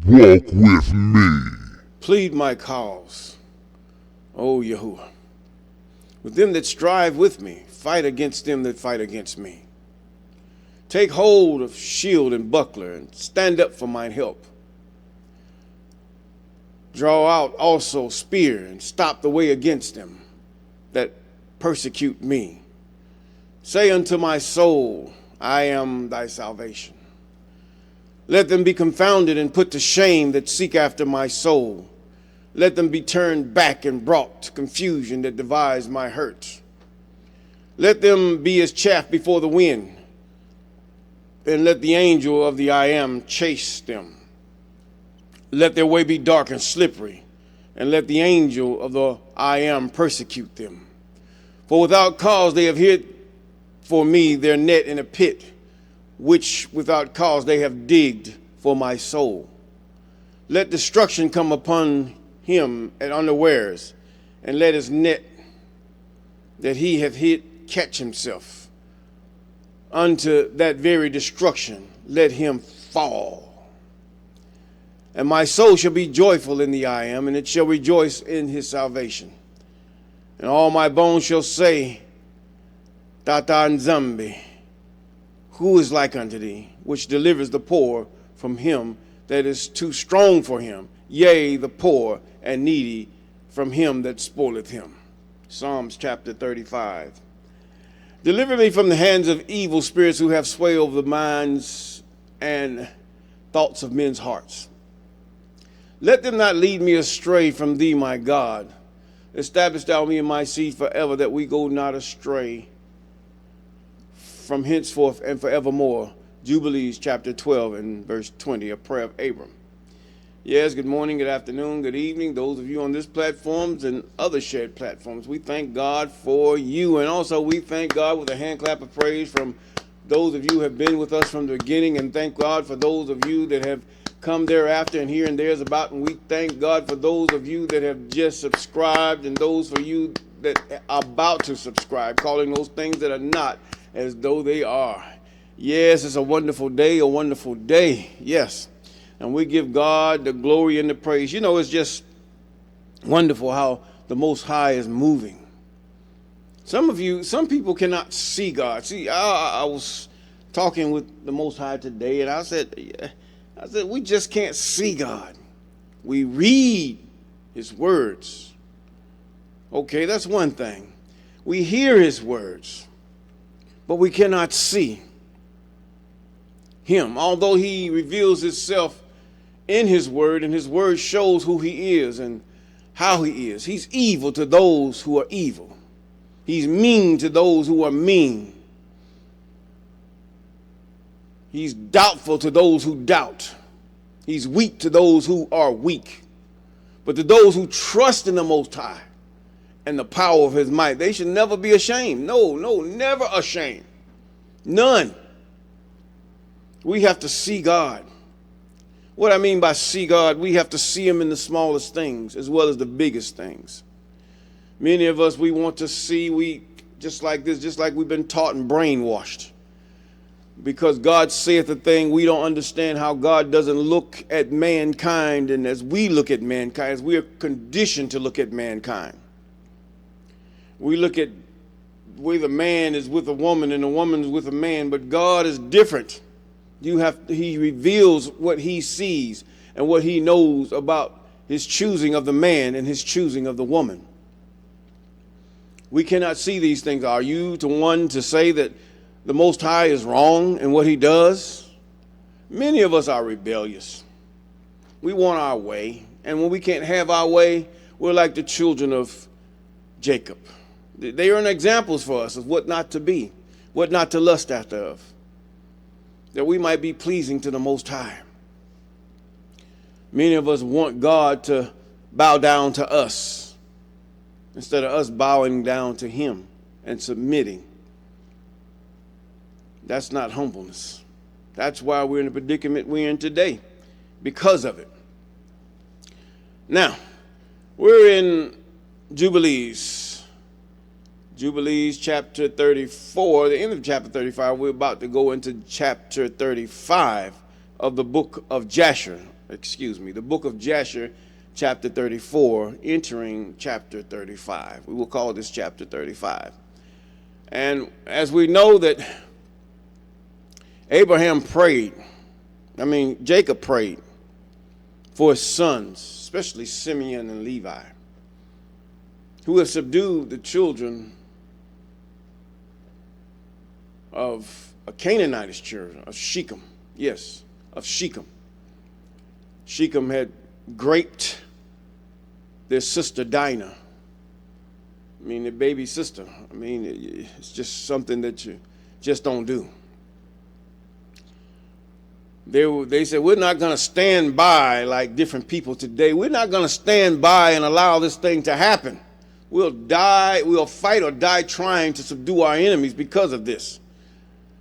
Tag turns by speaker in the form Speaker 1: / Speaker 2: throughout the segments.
Speaker 1: Walk with me.
Speaker 2: Plead my cause, O Yahuwah. With them that strive with me, fight against them that fight against me. Take hold of shield and buckler, and stand up for mine help. Draw out also spear, and stop the way against them that persecute me. Say unto my soul, I am thy salvation. Let them be confounded and put to shame that seek after my soul. Let them be turned back and brought to confusion that devise my hurt. Let them be as chaff before the wind, and let the angel of the I am chase them. Let their way be dark and slippery, and let the angel of the I am persecute them. For without cause they have hid for me their net in a pit, which without cause they have digged for my soul. Let destruction come upon him at unawares, and let his net that he hath hid catch himself. Unto that very destruction let him fall. And my soul shall be joyful in the I am, and it shall rejoice in his salvation. And all my bones shall say, Tata Nzambi, who is like unto thee, which delivers the poor from him that is too strong for him, yea, the poor and needy from him that spoileth him. Psalms chapter 35. Deliver me from the hands of evil spirits who have sway over the minds and thoughts of men's hearts. Let them not lead me astray from thee, my God. Establish thou me and my seed forever, that we go not astray from henceforth and forevermore. Jubilees chapter 12 and verse 20, a prayer of Abram. Yes, good morning, good afternoon, good evening. Those of you on this platforms and other shared platforms, we thank God for you. And also we thank God with a hand clap of praise from those of you who have been with us from the beginning, and thank God for those of you that have come thereafter and here and there's about. And we thank God for those of you that have just subscribed, and those for you that are about to subscribe, calling those things that are not as though they are. Yes, it's a wonderful day, a wonderful day. Yes. And we give God the glory and the praise. You know, it's just wonderful how the Most High is moving. Some people cannot see God. See, I was talking with the Most High today, and I said, we just can't see God. We read his words. Okay, that's one thing. We hear his words, but we cannot see him. Although he reveals himself in his word, and his word shows who he is and how he is. He's evil to those who are evil. He's mean to those who are mean. He's doubtful to those who doubt. He's weak to those who are weak. But to those who trust in the Most High and the power of his might, they should never be ashamed. No, never ashamed. None. We have to see God. What I mean by see God, we have to see him in the smallest things as well as the biggest things. Many of us, we want to see, just like we've been taught and brainwashed. Because God saith a thing, we don't understand how God doesn't look at mankind, and as we look at mankind, as we are conditioned to look at mankind. We look at the way the man is with a woman and the woman is with a man, but God is different. He reveals what he sees and what he knows about his choosing of the man and his choosing of the woman. We cannot see these things. Are you one to say that the Most High is wrong in what he does? Many of us are rebellious. We want our way. And when we can't have our way, we're like the children of Jacob. They are examples for us of what not to be, what not to lust after of, that we might be pleasing to the Most High. Many of us want God to bow down to us instead of us bowing down to him and submitting. That's not humbleness. That's why we're in the predicament we're in today, because of it. Now, we're in Jubilees chapter 34, the end of chapter 35. We're about to go into chapter 35 of the book of Jasher. the book of Jasher, chapter 34, entering chapter 35. We will call this chapter 35. And as we know that Jacob prayed for his sons, especially Simeon and Levi, who have subdued the children of a Canaanite children, of Shechem. Yes, of Shechem. Shechem had raped their sister Dinah. Their baby sister. It's just something that you just don't do. They said, we're not going to stand by like different people today. We're not going to stand by and allow this thing to happen. We'll fight or die trying to subdue our enemies because of this.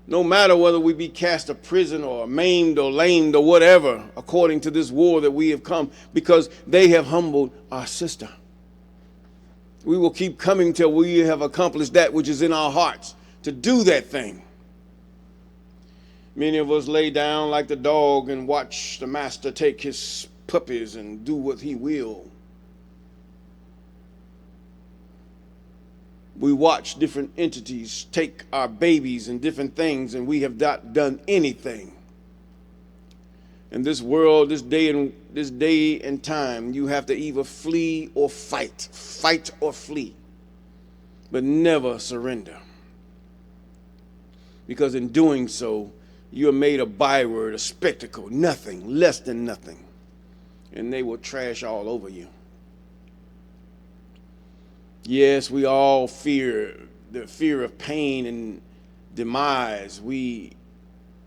Speaker 2: No matter whether we be cast to prison or maimed or lamed or whatever, according to this war that we have come, because they have humbled our sister. We will keep coming till we have accomplished that which is in our hearts, to do that thing. Many of us lay down like the dog and watch the master take his puppies and do what he will. We watch different entities take our babies and different things, and we have not done anything. In this world, this day and time, you have to either flee or fight or flee, but never surrender. Because in doing so, you are made a byword, a spectacle, nothing, less than nothing, and they will trash all over you. Yes, we all fear the fear of pain and demise. We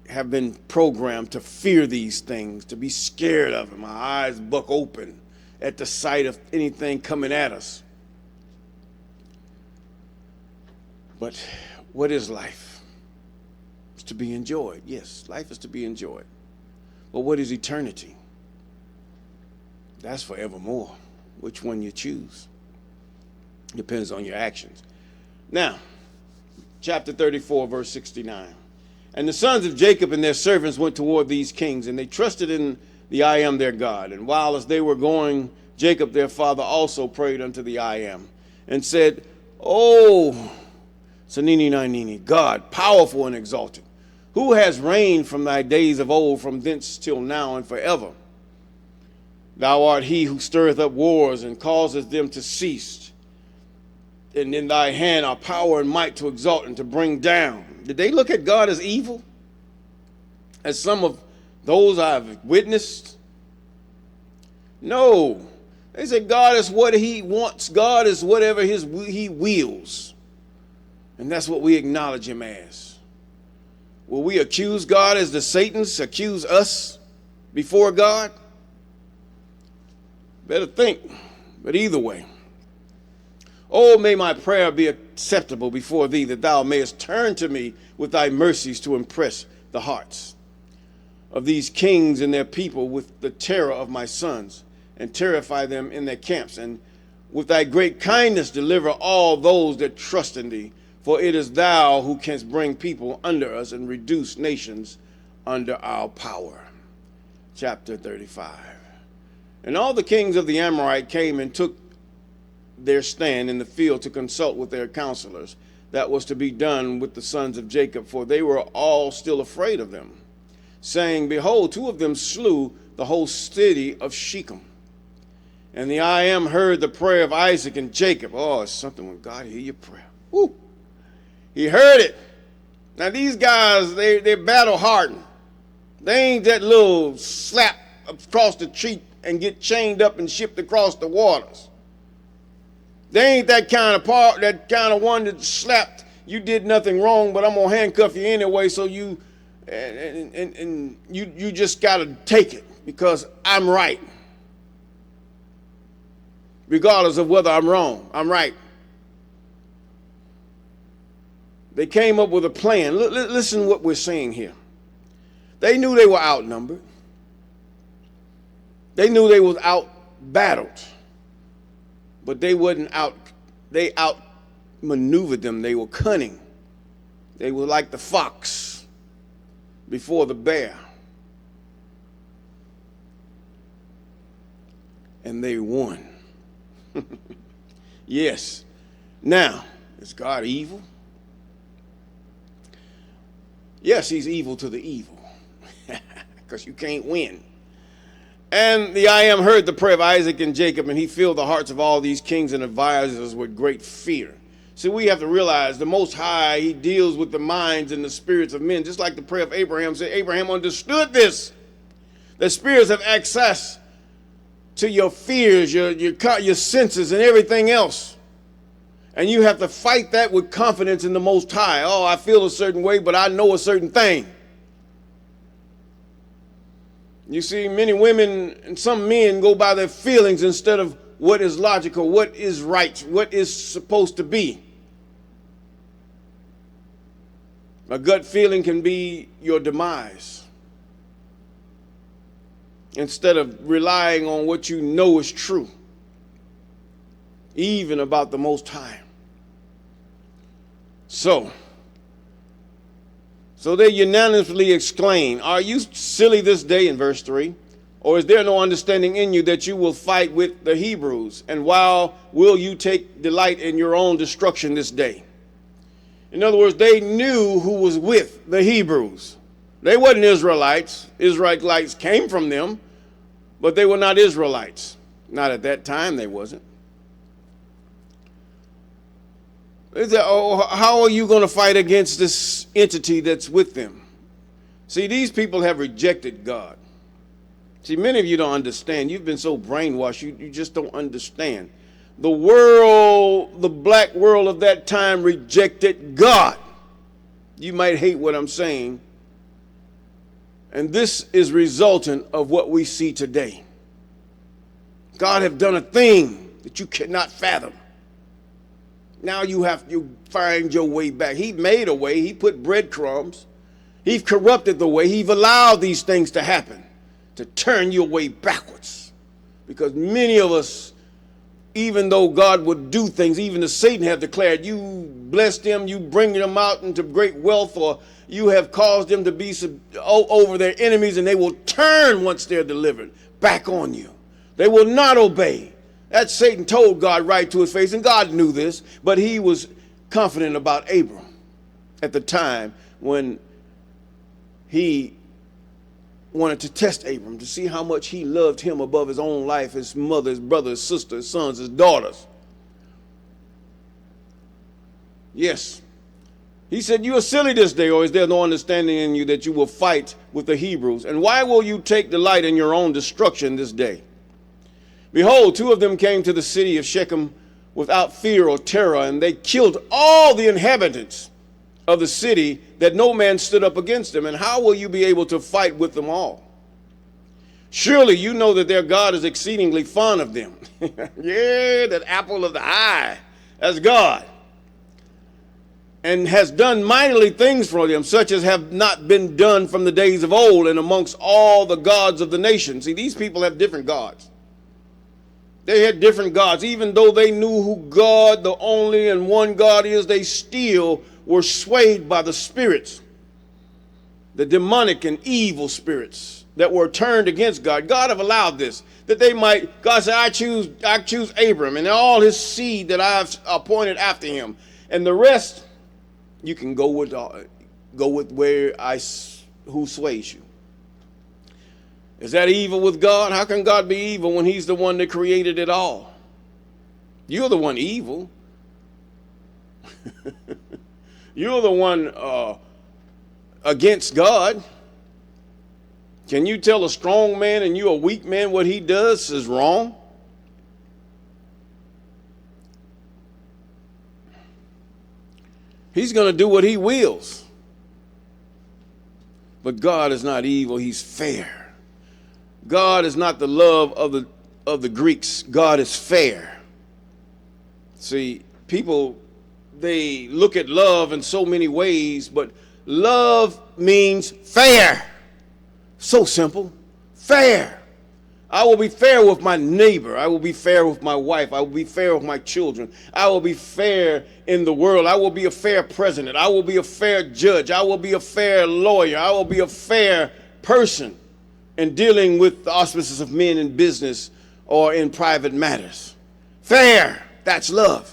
Speaker 2: have been programmed to fear these things, to be scared of them. Our eyes buck open at the sight of anything coming at us. But what is life? It's to be enjoyed. Yes, life is to be enjoyed. But what is eternity? That's forevermore. Which one you choose depends on your actions. Now, chapter 34, verse 69. And the sons of Jacob and their servants went toward these kings, and they trusted in the I Am their God. And while as they were going, Jacob their father also prayed unto the I Am, and said, O Sanini Nanini, God, powerful and exalted, who has reigned from thy days of old, from thence till now and forever. Thou art he who stirreth up wars and causeth them to cease. And in thy hand are power and might to exalt and to bring down. Did they look at God as evil? As some of those I've witnessed? No. They said God is what he wants. God is whatever he wills. And that's what we acknowledge him as. Will we accuse God as the Satans accuse us before God? Better think. But either way. Oh, may my prayer be acceptable before thee, that thou mayest turn to me with thy mercies to impress the hearts of these kings and their people with the terror of my sons, and terrify them in their camps. And with thy great kindness deliver all those that trust in thee. For it is thou who canst bring people under us and reduce nations under our power. Chapter 35. And all the kings of the Amorite came and took their stand in the field to consult with their counselors that was to be done with the sons of Jacob, for they were all still afraid of them, saying, Behold, two of them slew the whole city of Shechem. And the I Am heard the prayer of Isaac and Jacob. Oh, it's something when God hear your prayer. Woo. He heard it. Now these guys, they're battle hardened. They ain't that little slap across the tree and get chained up and shipped across the waters. They ain't that kind of one that slapped, you did nothing wrong, but I'm gonna handcuff you anyway, so you just gotta take it because I'm right. Regardless of whether I'm wrong, I'm right. They came up with a plan. Listen what we're saying here. They knew they were outnumbered. They knew they was out-battled. But they outmaneuvered them. They were cunning. They were like the fox before the bear. and they won. Yes. Now, is God evil? Yes, he's evil to the evil, because you can't win. And the I am heard the prayer of Isaac and Jacob, and he filled the hearts of all these kings and advisors with great fear. See, we have to realize the Most High, he deals with the minds and the spirits of men, just like the prayer of Abraham said. Abraham understood this. The spirits have access to your fears, your senses, and everything else. And you have to fight that with confidence in the Most High. Oh, I feel a certain way, but I know a certain thing. You see, many women and some men go by their feelings instead of what is logical, what is right, what is supposed to be. A gut feeling can be your demise. Instead of relying on what you know is true, even about the Most High. So they unanimously exclaim, are you silly this day, in verse 3? Or is there no understanding in you that you will fight with the Hebrews? And while will you take delight in your own destruction this day? In other words, they knew who was with the Hebrews. They weren't Israelites. Israelites came from them, but they were not Israelites. Not at that time, they wasn't. They said, oh, how are you going to fight against this entity that's with them? See, these people have rejected God. See, many of you don't understand. You've been so brainwashed, you just don't understand. The world, the black world of that time rejected God. You might hate what I'm saying. And this is resultant of what we see today. God have done a thing that you cannot fathom. Now you find your way back. He made a way. He put breadcrumbs. He's corrupted the way. He's allowed these things to happen to turn your way backwards. Because many of us, even though God would do things, even as Satan have declared, you bless them, you bring them out into great wealth, or you have caused them to be over their enemies, and they will turn once they're delivered back on you. They will not obey. That Satan told God right to his face, and God knew this, but he was confident about Abram at the time when he wanted to test Abram to see how much he loved him above his own life, his mother, his brother, his sister, his sons, his daughters. Yes. He said, you are silly this day, or is there no understanding in you that you will fight with the Hebrews? And why will you take delight in your own destruction this day? Behold, two of them came to the city of Shechem without fear or terror, and they killed all the inhabitants of the city, that no man stood up against them. And how will you be able to fight with them all? Surely you know that their God is exceedingly fond of them. Yeah, that apple of the eye, that's God. And has done mightily things for them, such as have not been done from the days of old and amongst all the gods of the nation. See, these people have different gods. They had different gods. Even though they knew who God, the only and one God is, they still were swayed by the spirits, the demonic and evil spirits that were turned against God. God have allowed this, that they might, God said, I choose Abram and all his seed that I've appointed after him. And the rest, you can go with who sways you. Is that evil with God? How can God be evil when he's the one that created it all? You're the one evil. You're the one against God. Can you tell a strong man and you a weak man what he does is wrong? He's going to do what he wills. But God is not evil, he's fair. God is not the love of the Greeks. God is fair. See, people, they look at love in so many ways, but love means fair. So simple. Fair. I will be fair with my neighbor. I will be fair with my wife. I will be fair with my children. I will be fair in the world. I will be a fair president. I will be a fair judge. I will be a fair lawyer. I will be a fair person in dealing with the auspices of men in business or in private matters. Fair, that's love.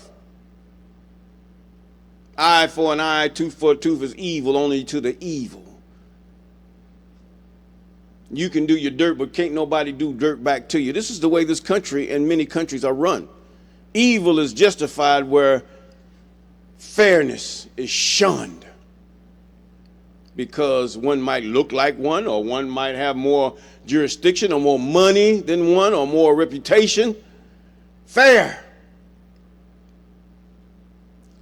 Speaker 2: Eye for an eye, tooth for a tooth is evil only to the evil. You can do your dirt, but can't nobody do dirt back to you. This is the way this country and many countries are run. Evil is justified where fairness is shunned, because one might look like one, or one might have more jurisdiction or more money than one, or more reputation. Fair.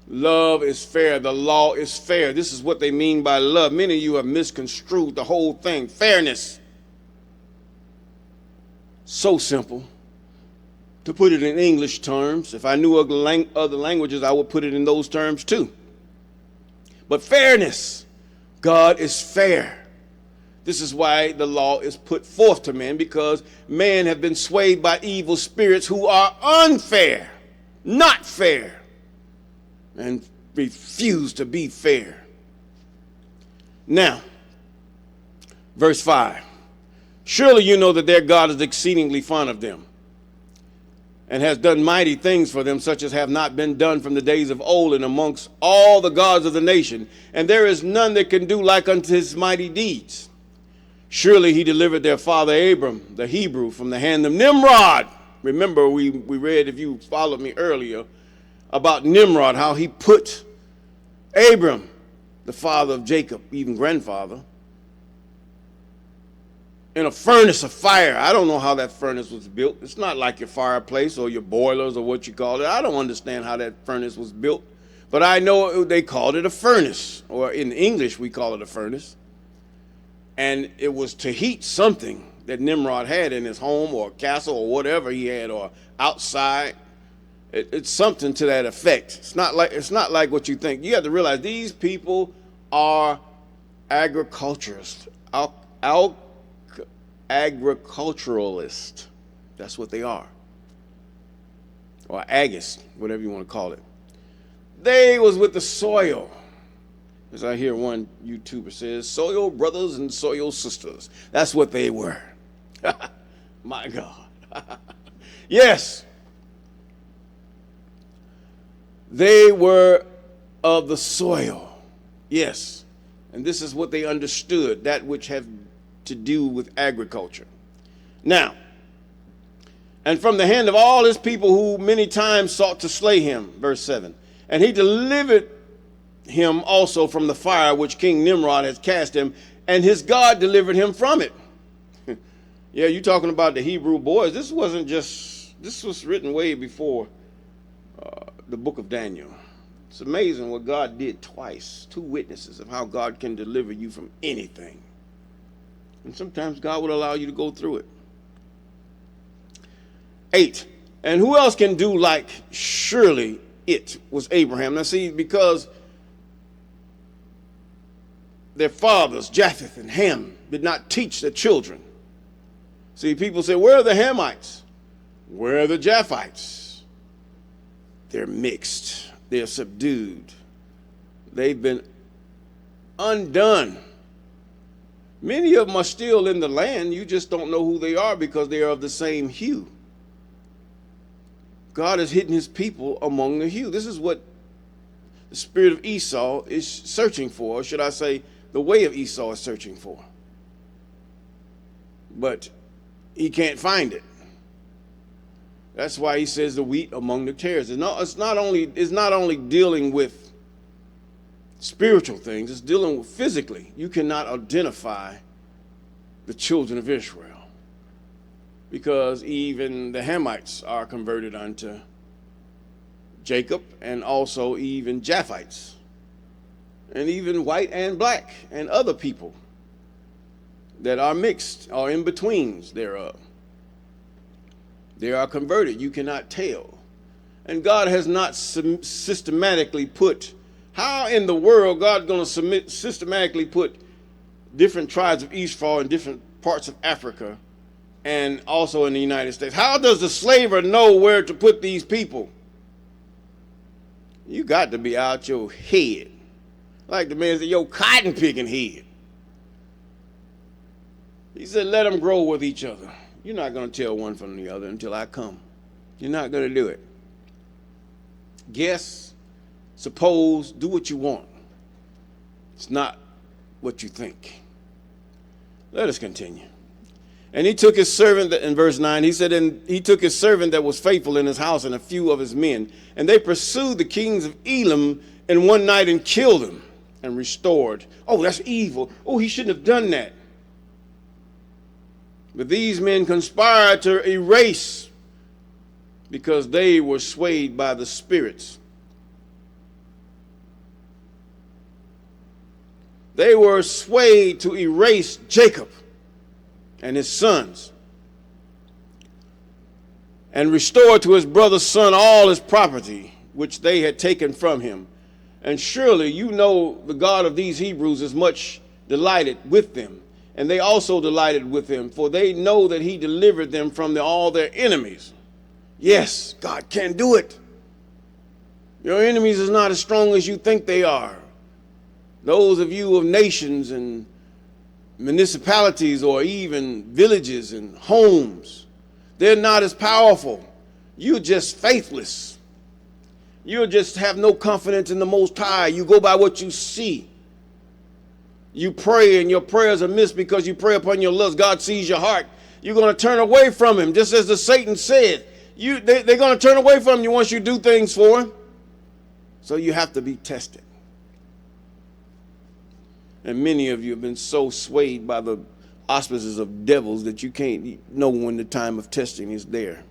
Speaker 2: Love is fair. The law is fair. This is what they mean by love. Many of you have misconstrued the whole thing. Fairness. So simple. To put it in English terms, if I knew other languages, I would put it in those terms too. But fairness. God is fair. This is why the law is put forth to men, because men have been swayed by evil spirits who are unfair, not fair, and refuse to be fair. Now, verse 5. Surely you know that their God is exceedingly fond of them, and has done mighty things for them, such as have not been done from the days of old and amongst all the gods of the nation. And there is none that can do like unto his mighty deeds. Surely he delivered their father Abram, the Hebrew, from the hand of Nimrod. Remember, we read, if you followed me earlier, about Nimrod, how he put Abram, the father of Jacob, even grandfather, in a furnace of fire. I don't know how that furnace was built. It's not like your fireplace or your boilers or what you call it. I don't understand how that furnace was built. But I know they called it a furnace, or in English we call it a furnace. And it was to heat something that Nimrod had in his home or castle or whatever he had, or outside. It's something to that effect. It's not like what you think. You have to realize these people are agriculturists. Agriculturalists. That's what they are. Or agists, whatever you want to call it. They was with the soil. As I hear one YouTuber says, soil brothers and soil sisters. That's what they were. My God. Yes. They were of the soil. Yes. And this is what they understood, that which have to do with agriculture. Now, and from the hand of all his people who many times sought to slay him, verse 7. And he delivered him also from the fire which King Nimrod has cast him, and his God delivered him from it. Yeah, you're talking about the Hebrew boys. This was written way before the book of Daniel. It's amazing what God did twice. Two witnesses of how God can deliver you from anything. And sometimes God will allow you to go through it. 8. And who else can do like surely it was Abraham? Now see, because their fathers, Japheth and Ham, did not teach their children. See, people say, where are the Hamites? Where are the Japhites? They're mixed. They're subdued. They've been undone. Many of them are still in the land. You just don't know who they are because they are of the same hue. God has hidden his people among the hue. This is what the spirit of Esau is searching for, or should I say, the way of Esau is searching for. But he can't find it. That's why he says the wheat among the tares. It's not only dealing with spiritual things, it's dealing with physically. You cannot identify the children of Israel because even the Hamites are converted unto Jacob, and also even Japhites, and even white and black and other people that are mixed or in betweens thereof. They are converted. You cannot tell. And God has not systematically put, how in the world God going to systematically put different tribes of Esau in different parts of Africa and also in the United States? How does the slaver know where to put these people? You got to be out your head. Like the man said, your cotton picking head. He said, let them grow with each other. You're not going to tell one from the other until I come. You're not going to do it. Guess, suppose, do what you want. It's not what you think. Let us continue. And he took his servant, in verse 9, he said, and he took his servant that was faithful in his house and a few of his men. And they pursued the kings of Elam in one night and killed them and restored. Oh, that's evil. Oh, he shouldn't have done that. But these men conspired to erase because they were swayed by the spirits. They were swayed to erase Jacob and his sons and restore to his brother's son all his property which they had taken from him. And surely you know the God of these Hebrews is much delighted with them, and they also delighted with him, for they know that he delivered them from all their enemies. Yes, God can do it. Your enemies is not as strong as you think they are. Those of you of nations and municipalities or even villages and homes, they're not as powerful. You're just faithless. You just have no confidence in the Most High. You go by what you see. You pray and your prayers are missed because you pray upon your lust. God sees your heart. You're going to turn away from him, just as the Satan said. They're going to turn away from you once you do things for him. So you have to be tested. And many of you have been so swayed by the auspices of devils that you can't know when the time of testing is there.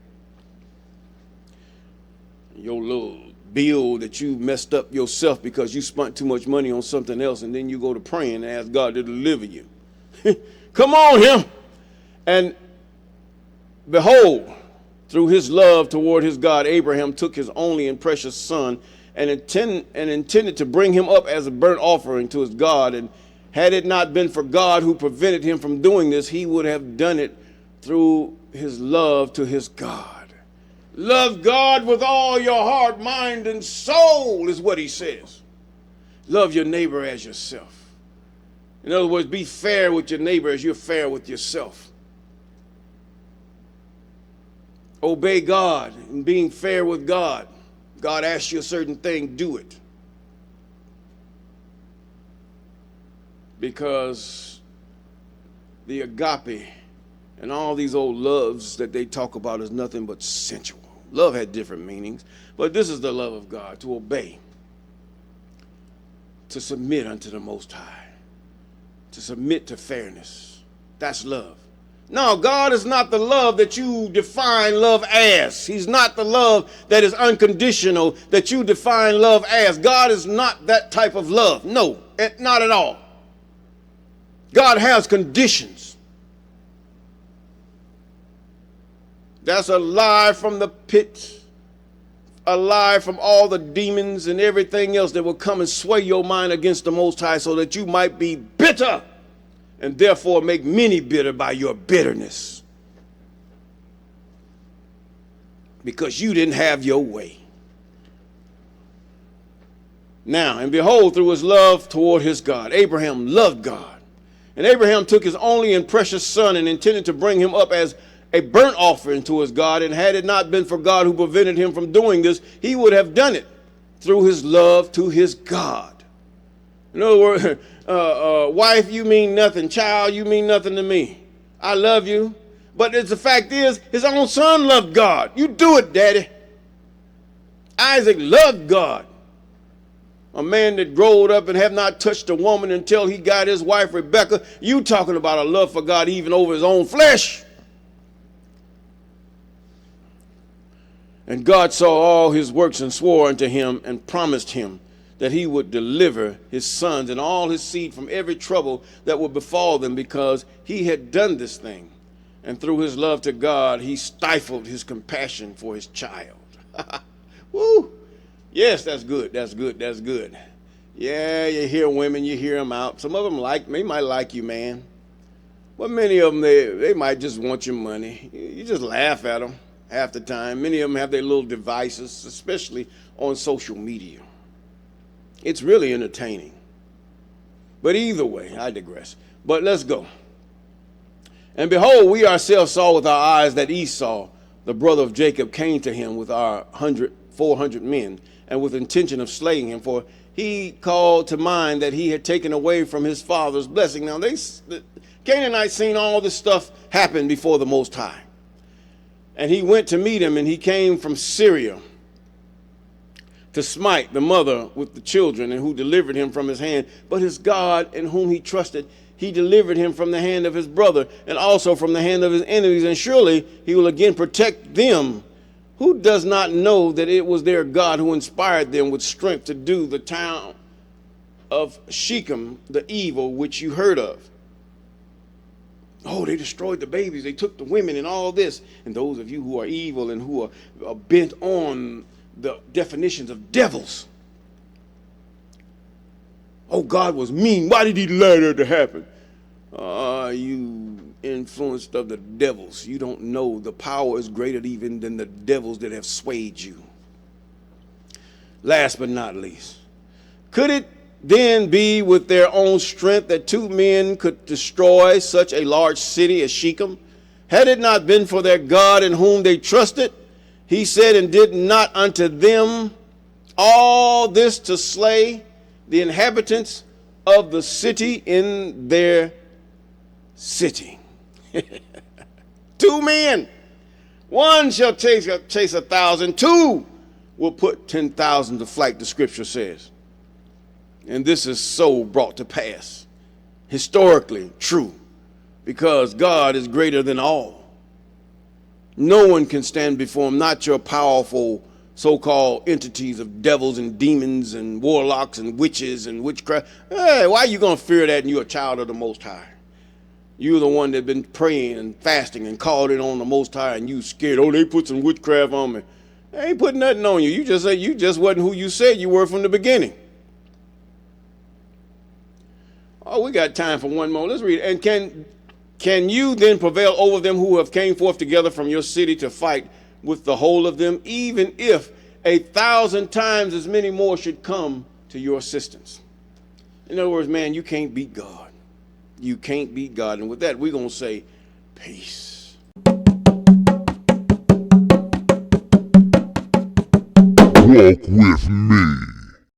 Speaker 2: Your little bill that you messed up yourself because you spent too much money on something else, and then you go to praying and ask God to deliver you. Come on, him. And behold, through his love toward his God, Abraham took his only and precious son and intended to bring him up as a burnt offering to his God. And had it not been for God who prevented him from doing this, he would have done it through his love to his God. Love God with all your heart, mind, and soul is what he says. Love your neighbor as yourself. In other words, be fair with your neighbor as you're fair with yourself. Obey God and being fair with God. God asks you a certain thing, do it. Because the agape and all these old loves that they talk about is nothing but sensual. Love had different meanings, but this is the love of God, to obey, to submit unto the Most High, to submit to fairness. That's love. No, God is not the love that you define love as. He's not the love that is unconditional that you define love as. God is not that type of love. No, not at all. God has conditions. That's a lie from the pit, a lie from all the demons and everything else that will come and sway your mind against the Most High so that you might be bitter and therefore make many bitter by your bitterness. Because you didn't have your way. Now, and behold, through his love toward his God, Abraham loved God. And Abraham took his only and precious son and intended to bring him up as a burnt offering to his God. And had it not been for God who prevented him from doing this, he would have done it through his love to his God. In other words, wife, you mean nothing. Child, you mean nothing to me. I love you. But the fact is, his own son loved God. You do it, Daddy. Isaac loved God. A man that growed up and have not touched a woman until he got his wife Rebekah. You talking about a love for God even over his own flesh. And God saw all his works and swore unto him and promised him that he would deliver his sons and all his seed from every trouble that would befall them, because he had done this thing. And through his love to God, he stifled his compassion for his child. Woo! Yes, that's good. That's good. That's good. Yeah, you hear women, you hear them out. Some of them they might like you, man. But many of them, they might just want your money. You just laugh at them half the time. Many of them have their little devices, especially on social media. It's really entertaining. But either way, I digress. But let's go. And behold, we ourselves saw with our eyes that Esau, the brother of Jacob, came to him with our 400 men, and with intention of slaying him, for he called to mind that he had taken away from his father's blessing. Now, the Canaanites seen all this stuff happen before the Most High. And he went to meet him, and he came from Syria to smite the mother with the children, and who delivered him from his hand. But his God, in whom he trusted, he delivered him from the hand of his brother, and also from the hand of his enemies. And surely he will again protect them. Who does not know that it was their God who inspired them with strength to do the town of Shechem the evil which you heard of? Oh, they destroyed the babies, they took the women and all this. And those of you who are evil and who are bent on the definitions of devils. Oh, God was mean. Why did he allow that to happen? You influenced of the devils. You don't know the power is greater even than the devils that have swayed you. Last but not least, could it then be with their own strength that two men could destroy such a large city as Shechem? Had it not been for their God in whom they trusted, he said, and did not unto them all this to slay the inhabitants of the city in their city. Two men, one shall chase 1,000, two will put 10,000 to flight, the scripture says. And this is so brought to pass, historically true, because God is greater than all. No one can stand before him, not your powerful so-called entities of devils and demons and warlocks and witches and witchcraft. Hey, why are you going to fear that and you're a child of the Most High? You're the one that been praying and fasting and called it on the Most High, and you scared. Oh, they put some witchcraft on me. They ain't putting nothing on you. You just say you just wasn't who you said you were from the beginning. Oh, we got time for one more. Let's read. And can you then prevail over them who have came forth together from your city to fight with the whole of them, even if 1,000 times as many more should come to your assistance? In other words, man, you can't beat God. You can't beat God. And with that, we're going to say peace.
Speaker 1: Walk with me.